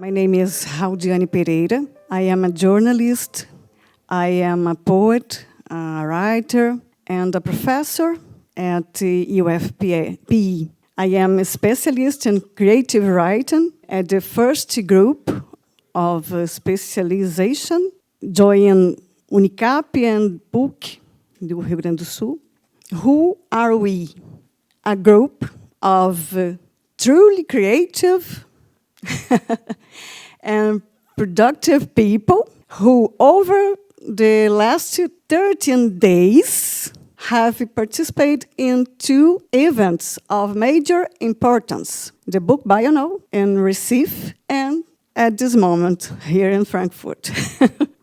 My name is Raldianny Pereira. I am a journalist. I am a poet, a writer, and a professor at the UFPE. I am a specialist in creative writing at the first group of specialization, joined Unicap and PUC do Rio Grande do Sul. Who are we? A group of truly creative and productive people who over the last 13 days have participated in 2 events of major importance. The book biennial in Recife and at this moment here in Frankfurt.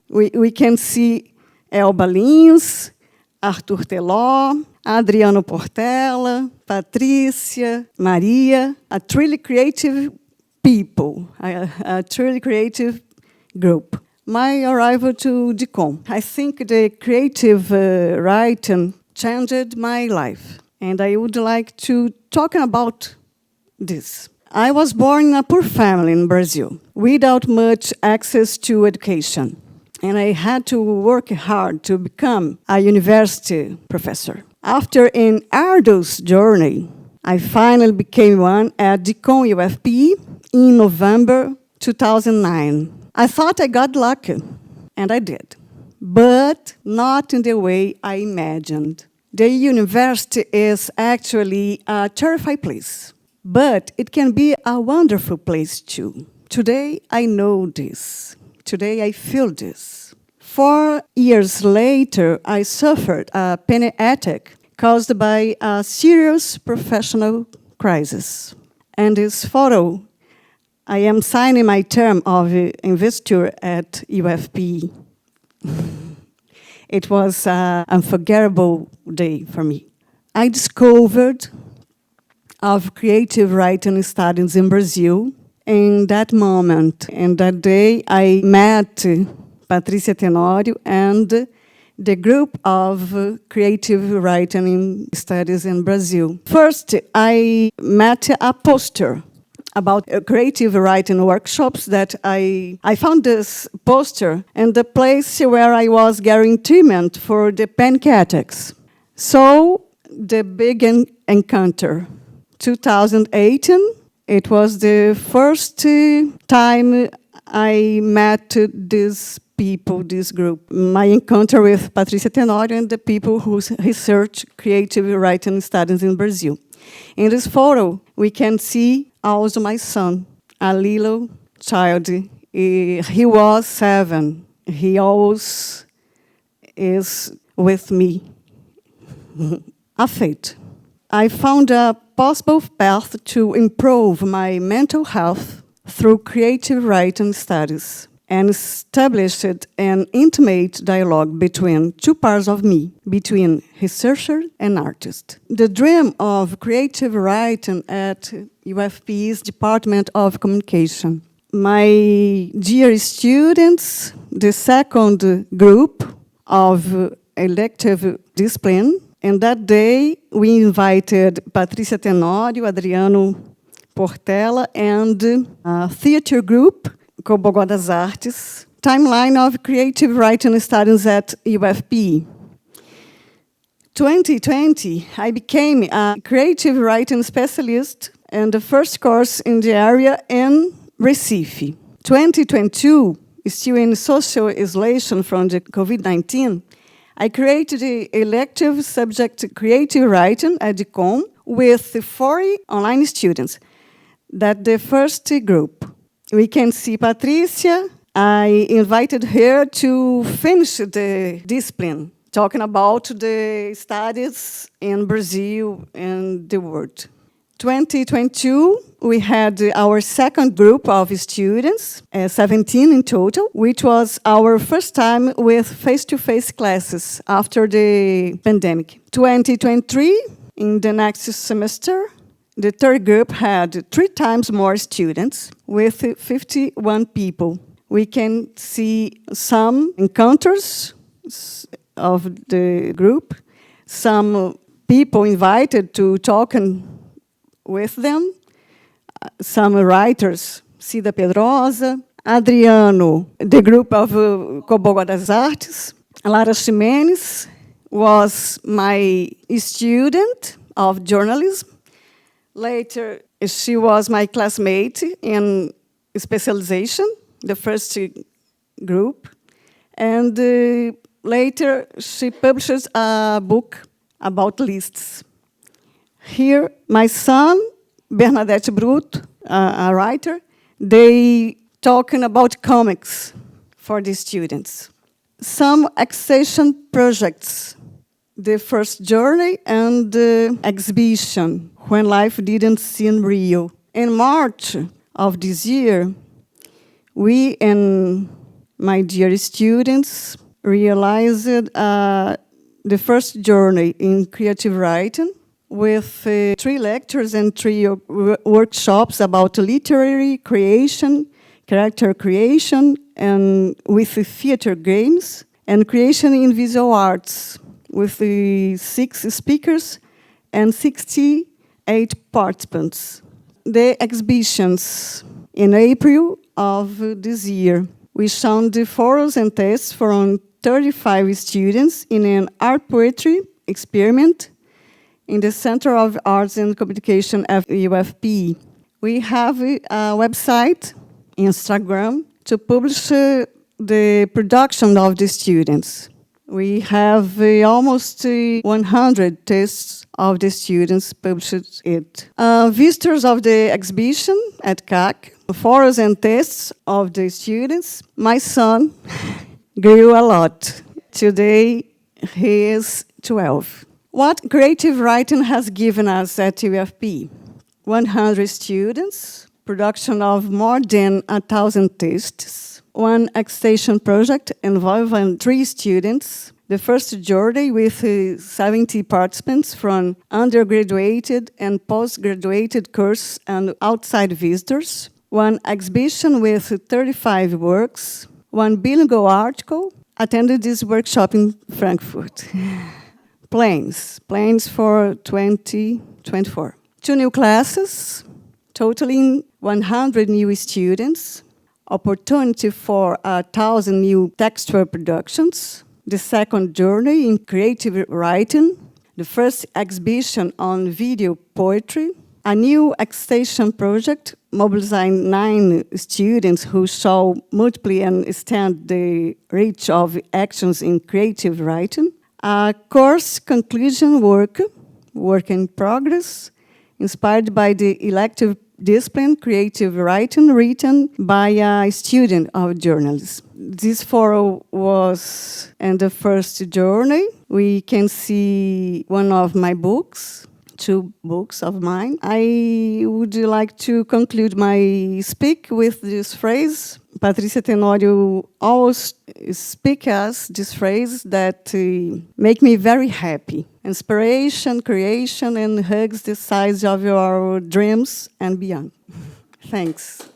we can see Elba Lins, Arthur Teló, Adriano Portela, Patrícia, Maria, a truly creative people, a truly creative group. My arrival to DICOM. I think the creative writing changed my life, and I would like to talk about this. I was born in a poor family in Brazil, without much access to education, and I had to work hard to become a university professor. After an arduous journey, I finally became one at DICOM UFPE in November 2009. I thought I got lucky, and I did, but not in the way I imagined. The university is actually a terrifying place, but it can be a wonderful place too. Today I know this. Today I feel this. 4 years later, I suffered a panic attack caused by a serious professional crisis. And this photo, I am signing my term of investor at UFPE. It was an unforgettable day for me. I discovered of creative writing studies in Brazil. In that moment, in that day, I met Patrícia Tenório and the group of creative writing studies in Brazil. First, I met a poster about creative writing workshops that I found this poster in the place where I was getting treatment for the panic attacks. So, the big encounter. 2018, it was the first time I met these people, this group. My encounter with Patrícia Tenório and the people who research creative writing studies in Brazil. In this photo, we can see also my son, a little child. He was 7. He always is with me. A fate. I found a possible path to improve my mental health through creative writing studies and established an intimate dialogue between 2 parts of me, between researcher and artist. The dream of creative writing at UFPE's Department of Communication. My dear students, the second group of elective discipline, and that day we invited Patrícia Tenório, Adriano Portela, and a theater group, Cobogó das Artes, timeline of creative writing studies at UFPE. 2020, I became a creative writing specialist and the first course in the area in Recife. 2022, still in social isolation from the COVID-19, I created the elective subject creative writing at DICOM with 40 online students. That's the first group. We can see Patrícia. I invited her to finish the discipline, talking about the studies in Brazil and the world. 2022, we had our second group of students, 17 in total, which was our first time with face-to-face classes after the pandemic. 2023, in the next semester, the third group had 3 times more students with 51 people. We can see some encounters of the group, some people invited to talk with them, some writers Cida Pedrosa, Adriano, the group of Coboga das Artes. Lara Ximenes was my student of journalism. Later, she was my classmate in specialization, the first group. And later, she published a book about lists. Here, my son, Bernadette Bruto, a writer, they talking about comics for the students. Some accession projects, the first journey and the exhibition, When Life Didn't Seem Real. In March of this year, we and my dear students realized the first journey in creative writing with 3 lectures and 3 workshops about literary creation, character creation, and with the theater games, and creation in visual arts, with the 6 speakers and 68 participants. The exhibitions in April of this year, we shown the photos and tests from 35 students in an art poetry experiment in the Center of Arts and Communication at UFPE. We have a website, Instagram, to publish the production of the students. We have almost 100 tests of the students published it. Visitors of the exhibition at CAC, photos and tests of the students. My son grew a lot. Today he is 12. What creative writing has given us at UFPE? 100 students, production of more than 1,000 texts, 1 extension project involving 3 students, the first journey with 70 participants from undergraduate and postgraduate course and outside visitors, 1 exhibition with 35 works, 1 bilingual article, attended this workshop in Frankfurt. Plans for 2024. 2 new classes, totaling 100 new students, opportunity for 1,000 new textual productions, the second journey in creative writing, the first exhibition on video poetry, a new extension project mobilizing 9 students who shall multiply and extend the reach of actions in creative writing, a course conclusion work in progress, inspired by the elective discipline creative writing written by a student of journalism. This photo was in the first journey. We can see one of my books, 2 books of mine. I would like to conclude my speak with this phrase. Patricia Tenorio always speaks us this phrase that make me very happy. Inspiration, creation, and hugs the size of your dreams and beyond. Thanks.